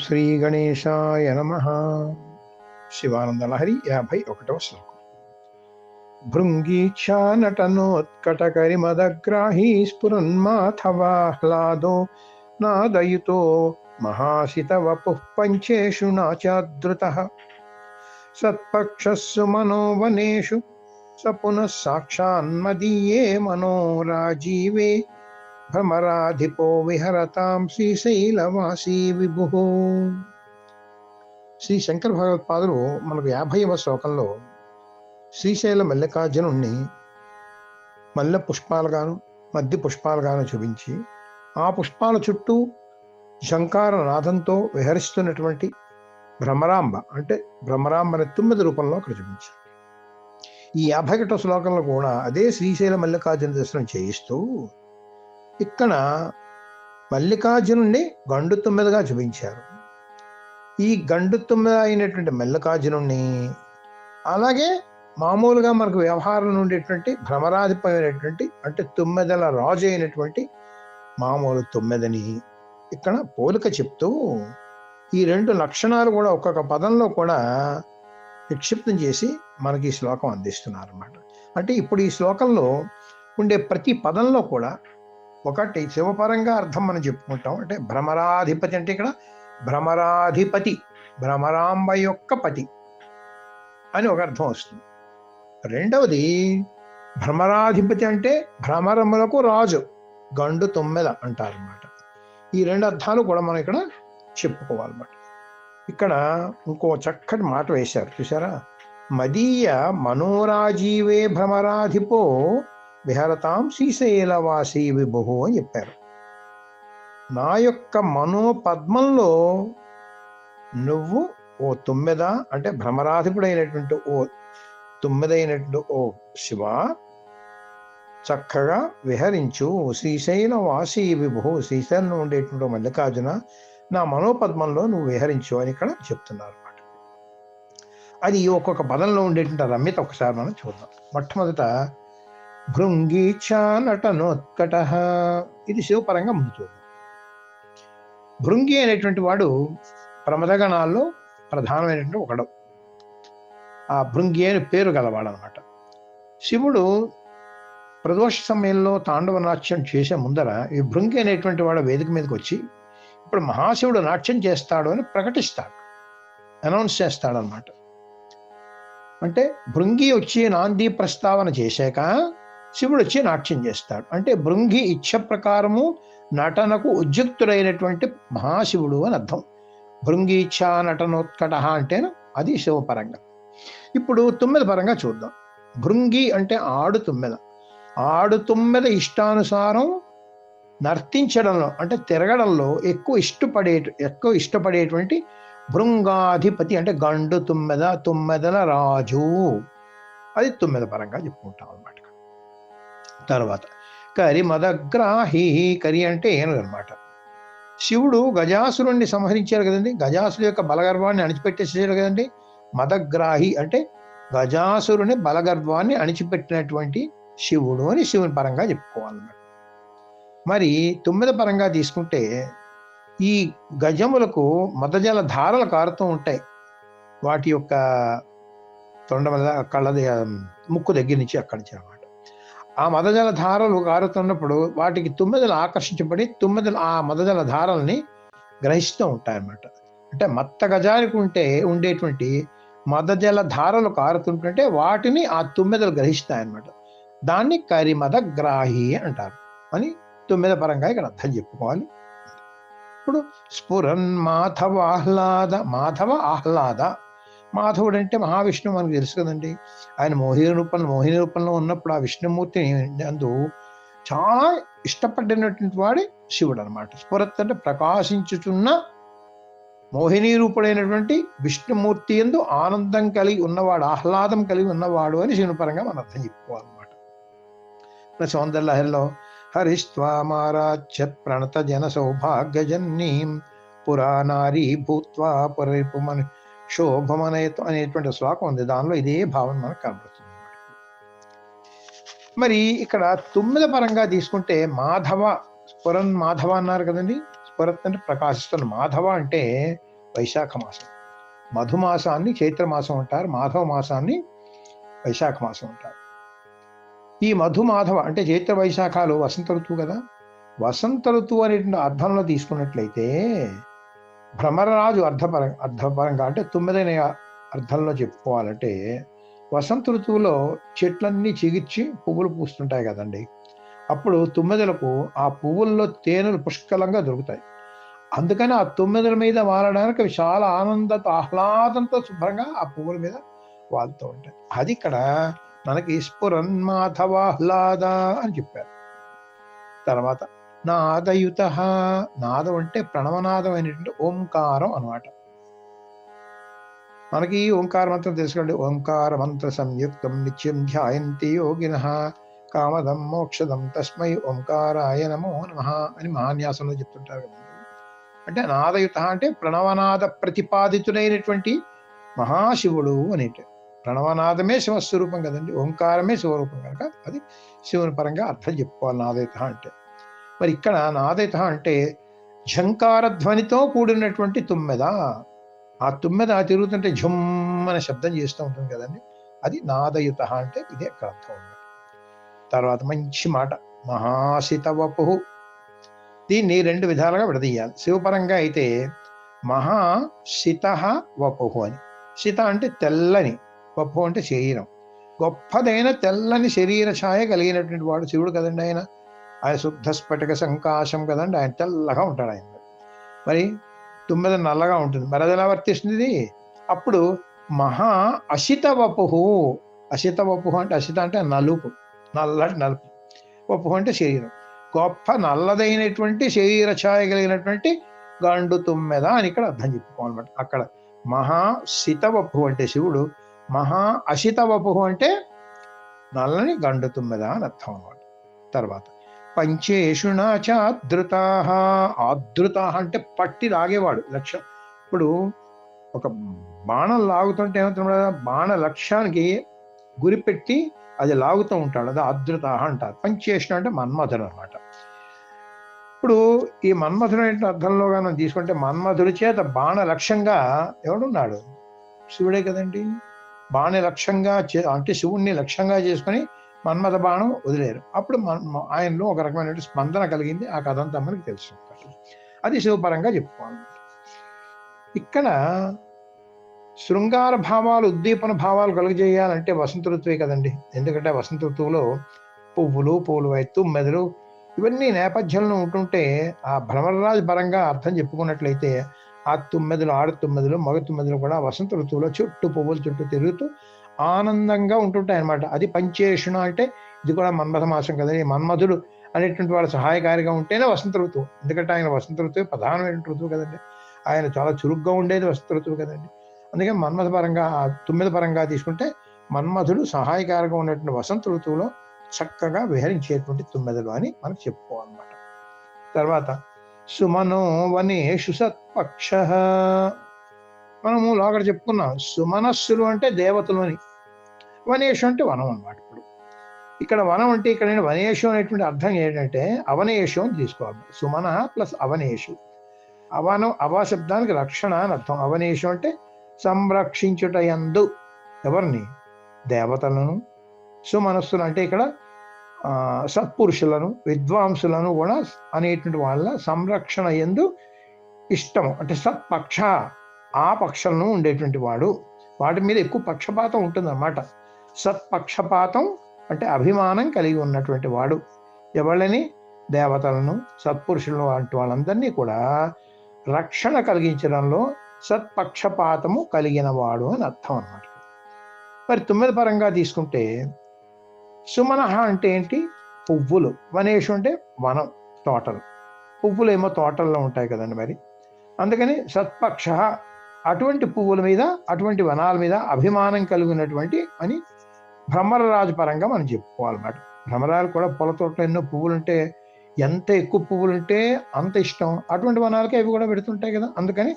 శ్రీ గణేశాయ నమః. శివానంద లహరి 51వ శ్లోకం. భృంగీచ్ఛా నటనోత్కటకరిమదగ్రాహీ స్ఫురన్మాథవాహ్లాదో నాదయుతో మహాసితవపుః పంచేషు నాచాదృతః సత్పక్షస్సు మనోవనేషు స పునః సాక్షాన్మదీయే మనోరాజీవే భ్రమరాధిపో విహరతాం శ్రీశైలవాసీ విభుః. శ్రీ శంకర భగవత్పాదులు మనకు 50వ శ్లోకంలో శ్రీశైల మల్లికార్జునుణ్ణి మల్లె పుష్పాలుగాను మద్ది పుష్పాలుగాను చూపించి ఆ పుష్పాల చుట్టూ శంకార నాదంతో విహరిస్తున్నటువంటి భ్రమరాంబ అంటే భ్రమరాంబని 9 రూపంలో అక్కడ చూపించారు. ఈ 51వ శ్లోకంలో కూడా అదే శ్రీశైల మల్లికార్జున దర్శనం చేయిస్తూ ఇక్కడ మల్లికార్జునుణ్ణి గండు 9గా చూపించారు. ఈ గండు 9 అయినటువంటి మల్లికార్జునుణ్ణి అలాగే మామూలుగా మనకు వ్యవహారంలో ఉండేటువంటి భ్రమరాధిపమైనటువంటి అంటే 9ల రాజు అయినటువంటి మామూలు 9ని ఇక్కడ పోలిక చెప్తూ ఈ 2 లక్షణాలు కూడా ఒక్కొక్క పదంలో కూడా నిక్షిప్తం చేసి మనకి ఈ శ్లోకం అందిస్తున్నారు అన్నమాట. అంటే ఇప్పుడు ఈ శ్లోకంలో ఉండే ప్రతి పదంలో కూడా ఒకటి శివపరంగా అర్థం మనం చెప్పుకుంటాం. అంటే భ్రమరాధిపతి అంటే ఇక్కడ భ్రమరాధిపతి భ్రమరాంబ యొక్క పతి అని ఒక అర్థం వస్తుంది. రెండవది భ్రమరాధిపతి అంటే భ్రమరములకు రాజు గండు 9 అంటారన్నమాట. ఈ 2 అర్థాలు కూడా మనం ఇక్కడ చెప్పుకోవాలన్నమాట. ఇక్కడ ఇంకో చక్కటి మాట వేశారు చూసారా, మదీయ మనోరాజీవే భ్రమరాధిపో విహరతాం శ్రీశైలవాసీ విభుః అని చెప్పారు. నా యొక్క మనోపద్మంలో నువ్వు ఓ 9 అంటే భ్రమరాధిపుడైనటువంటి ఓ 9 అయినటువంటి ఓ శివ చక్కగా విహరించు. శ్రీశైలవాసీ విభుః శ్రీశైలంలో ఉండేటువంటి మల్లికార్జున నా మనోపద్మంలో నువ్వు విహరించు అని ఇక్కడ చెప్తున్నారు అన్నమాట. అది ఒక్కొక్క పదంలో ఉండేటువంటి రమ్యత ఒకసారి మనం చూద్దాం. మొట్టమొదట భృంగీచ్ఛా నటనోత్కటః, ఇది శివపరంగా ముందు చూద్దాం. భృంగి అనేటువంటి వాడు ప్రమదగణాల్లో ప్రధానమైనటువంటి ఒకడు. ఆ భృంగి అని పేరు గలవాడు అనమాట. శివుడు ప్రదోష సమయంలో తాండవ నాట్యం చేసే ముందర ఈ భృంగి అనేటువంటి వాడు వేదిక మీదకి వచ్చి ఇప్పుడు మహాశివుడు నాట్యం చేస్తాడు అని ప్రకటిస్తాడు, అనౌన్స్ చేస్తాడు అనమాట. అంటే భృంగి వచ్చి నాంది ప్రస్తావన చేశాక శివుడు వచ్చి నాట్యం చేస్తాడు. అంటే భృంగి ఇచ్ఛ ప్రకారము నటనకు ఉద్యుక్తుడైనటువంటి మహాశివుడు అని అర్థం. భృంగి ఇచ్ఛా నటనోత్కట అంటేను అది శివపరంగా. ఇప్పుడు 9 పరంగా చూద్దాం. భృంగి అంటే ఆడు 9. ఆడు 9 ఇష్టానుసారం నర్తించడంలో అంటే తిరగడంలో ఎక్కువ ఇష్టపడేటువంటి భృంగాధిపతి అంటే గండు 9 9ల రాజు, అది 9 పరంగా చెప్పుకుంటాం అన్నమాట. తర్వాత కరి మదగ్రాహి, కరి అంటే ఏనుగు అనమాట. శివుడు గజాసురుణ్ణి సంహరించారు కదండి, గజాసురు యొక్క బలగర్వాన్ని అణిచిపెట్టేసారు కదండి. మదగ్రాహి అంటే గజాసురుని బలగర్వాన్ని అణిచిపెట్టినటువంటి శివుడు అని శివుని పరంగా చెప్పుకోవాలన్నమాట. మరి 9 పరంగా తీసుకుంటే ఈ గజములకు మదజల ధారలు కారుతూ ఉంటాయి. వాటి యొక్క తొండ కళ్ళ ముక్కు దగ్గర నుంచి అక్కడి నుంచి అనమాట. ఆ మదజల ధారలు కారుతున్నప్పుడు వాటికి 9 ఆకర్షించబడి 9 ఆ మదజల ధారల్ని గ్రహిస్తూ ఉంటాయన్నమాట. అంటే మత్త గజానికి ఉండేటువంటి మదజల ధారలు కారుతుంటుంటే వాటిని ఆ 9 గ్రహిస్తాయన్నమాట. దాన్ని కరిమదగ్రాహి అంటారు అని 9 పరంగా ఇక్కడ అర్థం చెప్పుకోవాలి. ఇప్పుడు స్ఫురన్ మాధవ ఆహ్లాద, మాధవ ఆహ్లాద. మాధవుడు అంటే మహావిష్ణువు మనకు తెలుసు కదండి. ఆయన మోహిని రూపంలో ఉన్నప్పుడు ఆ విష్ణుమూర్తిని అందు చాలా ఇష్టపడినటువంటి వాడి శివుడు అనమాట. స్ఫురత్ అంటే ప్రకాశించుచున్న మోహిని రూపుడైనటువంటి విష్ణుమూర్తి యందు ఆనందం కలిగి ఉన్నవాడు, ఆహ్లాదం కలిగి ఉన్నవాడు అని శివుని పరంగా మనం అర్థం చెప్పుకోవాలన్నమాట. సౌందర్యలహరిలో హరిస్త్వామారాధ్యత్ ప్రణత జన సౌభాగ్యజన్నీం పురానారీ భూత్వా పురరిపుమని శోభమనయతో అనేటువంటి శ్లోకం ఉంది. దానిలో ఇదే భావన మనకు కనబడుతుంది అన్నమాట. మరి ఇక్కడ 9 పరంగా తీసుకుంటే మాధవ, స్ఫురన్ మాధవ అన్నారు కదండి. స్ఫురత్ అంటే ప్రకాశిస్తున్న, మాధవ అంటే వైశాఖ మాసం. మధుమాసాన్ని చైత్రమాసం అంటారు, మాధవ మాసాన్ని వైశాఖ మాసం అంటారు. ఈ మధుమాధవ అంటే చైత్ర వైశాఖాలు వసంత ఋతువు కదా. వసంత ఋతువు అనేటువంటి అర్థంలో తీసుకున్నట్లయితే భ్రమరరాజు అర్థపరంగా అంటే 9వ అర్థంలో చెప్పుకోవాలంటే వసంత ఋతువులో చెట్లన్నీ చిగిర్చి పువ్వులు పూస్తుంటాయి కదండి. అప్పుడు తుమ్మెదలకు ఆ పువ్వుల్లో తేనెలు పుష్కలంగా దొరుకుతాయి. అందుకని ఆ తుమ్మెదల మీద వాలడానికి చాలా ఆహ్లాదంతో శుభ్రంగా ఆ పువ్వుల మీద వాలుతూ ఉంటాయి. అది ఇక్కడ మనకి స్ఫురన్మాధవాహ్లాద అని చెప్పారు. తర్వాత నాదయుత, నాదం అంటే ప్రణవనాదం అయినటువంటి ఓంకారం అనమాట. మనకి ఓంకార మంత్రం తెలుసుకోండి. ఓంకార మంత్ర సంయుక్తం నిత్యం ధ్యాయంతి యోగినః కామదం మోక్షదం తస్మై ఓంకారాయ నమో నమః అని మహాన్యాసంలో చెప్తుంటారు కదా. అంటే నాదయుత అంటే ప్రణవనాద ప్రతిపాదితుడైనటువంటి మహాశివుడు అనేటి. ప్రణవనాదమే శివస్వరూపం కదండి, ఓంకారమే శివరూపం కనుక అది శివుని పరంగా అర్థం చెప్పుకోవాలి నాదయుత అంటే. మరి ఇక్కడ నాదయుత అంటే ఝంకార ధ్వనితో కూడినటువంటి తుమ్మెద. ఆ తుమ్మెద తిరుగుతుంటే ఝుమ్ అనే శబ్దం చేస్తూ ఉంటుంది కదండి, అది నాదయుత అంటే ఇదే అక్కడ అర్థం ఉంది. తర్వాత మంచి మాట, మహాసితవపు. దీన్ని 2 విధాలుగా విడదీయాలి. శివపరంగా అయితే మహాసిత వపు అని. సిత అంటే తెల్లని, వపు అంటే శరీరం. గొప్పదైన తెల్లని శరీర ఛాయ కలిగినటువంటి వాడు శివుడు కదండి. ఆయన శుద్ధ స్ఫటిక సంకాశం కదండి, ఆయన తెల్లగా ఉంటాడు ఆయన. మరి తుమ్మెద నల్లగా ఉంటుంది, మరి అది ఎలా వర్తిస్తుంది? అప్పుడు మహా అసిత వపు. అసిత వపు అంటే అసిత అంటే నలుపు, నల్లటి నలుపు. వపు అంటే శరీరం. గొప్ప నల్లదైనటువంటి శరీర ఛాయ కలిగినటువంటి గండు తుమ్మెద అని ఇక్కడ అర్థం చెప్పుకోవాలన్నమాట. అక్కడ మహా సితవపు అంటే శివుడు, మహా అసితవపు అంటే నల్లని గండు తుమ్మెద అని అర్థం అన్నమాట. తర్వాత పంచేషుణాచాదృతా. ఆదృత అంటే పట్టి లాగేవాడు, లక్ష్యం. ఇప్పుడు ఒక బాణం లాగుతుంటే ఏమవుతుంది, బాణ లక్ష్యానికి గురిపెట్టి అది లాగుతూ ఉంటాడు, అది ఆదృత అంటారు. పంచేషణ అంటే మన్మధుడు అనమాట. ఇప్పుడు ఈ మన్మధుడు అనే అర్థంలో మనం తీసుకుంటే మన్మధుడి చేత బాణ లక్ష్యంగా ఎవడున్నాడు? శివుడే కదండి. బాణ లక్ష్యంగా అంటే శివుణ్ణి లక్ష్యంగా చేసుకొని మన్మథ బాణం వదిలేరు. అప్పుడు ఆయనలో ఒక రకమైన స్పందన కలిగింది. ఆ కథ అంతా మనకి తెలుసు. అది శివపరంగా చెప్పుకోవాలి. ఇక్కడ శృంగార భావాలు, ఉద్దీపన భావాలు కలుగజేయాలంటే వసంత ఋతువే కదండి. ఎందుకంటే వసంత ఋతువులో పువ్వులు, తుమ్మెదలు ఇవన్నీ నేపథ్యంలో ఉంటుంటే ఆ భ్రమరరాజు పరంగా అర్థం చెప్పుకున్నట్లయితే ఆ తుమ్మెదలు, ఆడ తుమ్మెదలు, మగ తుమ్మెదలు కూడా వసంత ఋతువులో చుట్టూ పువ్వుల చుట్టూ తిరుగుతూ ఆనందంగా ఉంటుంటాయి అన్నమాట. అది పంచేషణ అంటే ఇది కూడా మన్మథ మాసం కదండి. మన్మధుడు అనేటువంటి వాడు సహాయకారిగా ఉంటేనే వసంత ఋతువు. ఎందుకంటే ఆయన వసంత ఋతువు ప్రధానమైన ఋతువు కదండి. ఆయన చాలా చురుగ్గా ఉండేది వసంత ఋతువు కదండి. అందుకే మన్మథ పరంగా, తుమ్మెద పరంగా తీసుకుంటే మన్మధుడు సహాయకారంగా ఉన్నటువంటి వసంత ఋతువులో చక్కగా విహరించేటువంటి తుమ్మెదలు అని మనకు చెప్పుకోవాలన్నమాట. తర్వాత సుమనో వనేషు సత్పక్ష. మనము లోగడ చెప్పుకున్నాం, సుమనస్సులు అంటే దేవతలు అని, వనేషు అంటే వనం అన్నమాట. ఇప్పుడు ఇక్కడ వనం అంటే ఇక్కడ వనేషు అనేటువంటి అర్థం ఏంటంటే అవనేషు అని తీసుకోవాలి. సుమన ప్లస్ అవనేషు. అవనం, అవశబ్దానికి రక్షణ అని అర్థం. అవనేషు అంటే సంరక్షించుట యందు ఎవరిని? దేవతలను. సుమనస్సులు అంటే ఇక్కడ సత్పురుషులను, విద్వాంసులను కూడా అనేటువంటి వాళ్ళ సంరక్షణ యందు ఇష్టము అంటే సత్పక్ష, ఆ పక్షలను ఉండేటువంటి వాడు. వాటి మీద ఎక్కువ పక్షపాతం ఉంటుందన్నమాట. సత్పక్షపాతం అంటే అభిమానం కలిగి ఉన్నటువంటి వాడు. ఎవళ్ళని? దేవతలను, సత్పురుషులను, వంటి వాళ్ళందరినీ కూడా రక్షణ కలిగించడంలో సత్పక్షపాతము కలిగిన వాడు అని అర్థం అన్నమాట. మరి తుమ్మెద పరంగా తీసుకుంటే సుమనః అంటే ఏంటి? పువ్వులు. వనేషు అంటే వనం, తోటలు. పువ్వులు ఏమో తోటల్లో ఉంటాయి కదండి. మరి అందుకని సత్పక్ష అటువంటి పువ్వుల మీద, అటువంటి వనాల మీద అభిమానం కలిగినటువంటి అని భ్రమరరాజు పరంగా మనం చెప్పుకోవాలన్నమాట. భ్రమరాలు కూడా పొల తోటలో ఎన్నో పువ్వులుంటే, ఎంత ఎక్కువ పువ్వులుంటే అంత ఇష్టం. అటువంటి వనాలకి అవి కూడా పెడుతుంటాయి కదా. అందుకని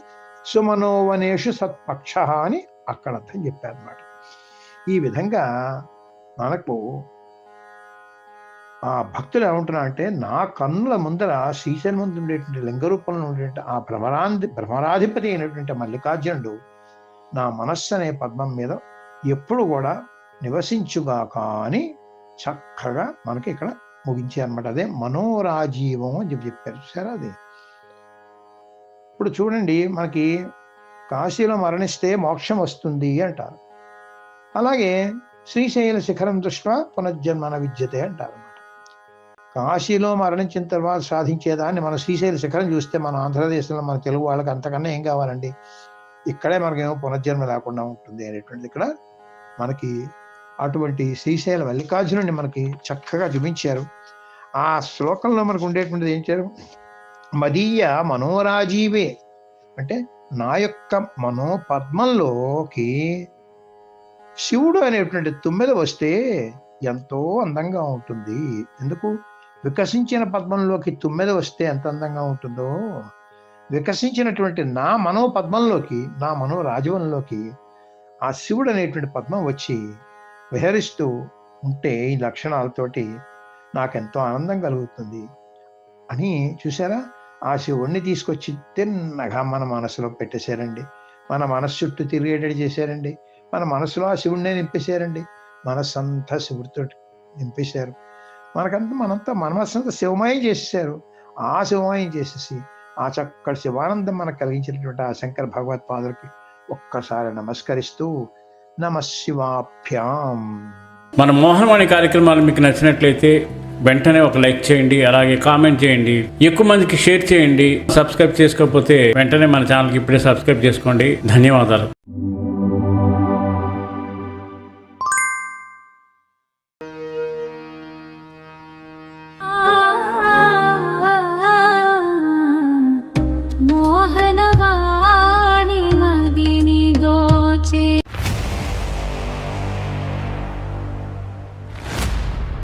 సుమనో వనేషు సత్పక్ష అని అక్కడ అర్థం చెప్పారన్నమాట. ఈ విధంగా మనకు ఆ భక్తులు ఏమంటున్నారంటే, నా కన్నుల ముందర శ్రీశైలం ముందు ఉండేటువంటి లింగ రూపంలో ఉండేటువంటి ఆ భ్రమరాధిపతి అయినటువంటి మల్లికార్జునుడు నా మనస్సు అనే పద్మం మీద ఎప్పుడు కూడా నివసించుగాక అని చక్కగా మనకి ఇక్కడ ముగించారనమాట. అదే మనోరాజీవం అని చెప్పారు. చూసారా అది. ఇప్పుడు చూడండి, మనకి కాశీలో మరణిస్తే మోక్షం వస్తుంది అంటారు. అలాగే శ్రీశైల శిఖరం దృష్ట్యా పునర్జన్మన విద్యతే అంటారు అన్నమాట. కాశీలో మరణించిన తర్వాత సాధించేదాన్ని మన శ్రీశైల శిఖరం చూస్తే మన ఆంధ్రదేశంలో మన తెలుగు వాళ్ళకి అంతకన్నా ఏం కావాలండి, ఇక్కడే మనకేమో పునర్జన్మ లేకుండా ఉంటుంది అనేటువంటిది ఇక్కడ మనకి అటువంటి శ్రీశైల మల్లికార్జునుడిని మనకి చక్కగా చూపించారు. ఆ శ్లోకంలో మనకు ఉండేటువంటిది ఏం చేయారు, మదీయ మనోరాజీవే అంటే నా యొక్క మనోపద్మంలోకి శివుడు అనేటువంటి తుమ్మెద వస్తే ఎంతో అందంగా ఉంటుంది. ఎందుకు, వికసించిన పద్మంలోకి తుమ్మెద వస్తే ఎంత అందంగా ఉంటుందో, వికసించినటువంటి నా మనోపద్మంలోకి, నా మనోరాజవంలోకి ఆ శివుడు అనేటువంటి పద్మం వచ్చి విహరిస్తూ ఉంటే ఈ లక్షణాలతోటి నాకెంతో ఆనందం కలుగుతుంది అని. చూసారా, ఆ శివుణ్ణి తీసుకొచ్చి తిన్నగా మన మనసులో పెట్టేశారండి. మన మనస్సు చుట్టూ తిరిగేటట్టు చేశారండి. మన మనసులో ఆ శివుణ్ణే నింపేశారండి. మనస్సు అంతా శివుడితో నింపేశారు. మనంతా మన మనస్సు అంతా శివమయం చేసేసారు. ఆ శివమయం చేసేసి ఆ చక్కటి శివానందం మనకు కలిగించినటువంటి ఆ శంకర భగవత్పాదులకి ఒక్కసారి నమస్కరిస్తూ నమఃశివాభ్యాం. మన మోహనవాణి కార్యక్రమాలు మీకు నచ్చినట్లయితే వెంటనే ఒక లైక్ చేయండి, అలాగే కామెంట్ చేయండి, ఎక్కువ మందికి షేర్ చేయండి. సబ్స్క్రైబ్ చేసుకోకపోతే వెంటనే మన ఛానల్కి ఇప్పుడే సబ్స్క్రైబ్ చేసుకోండి. ధన్యవాదాలు. మోహనవాణి మదిని దోచే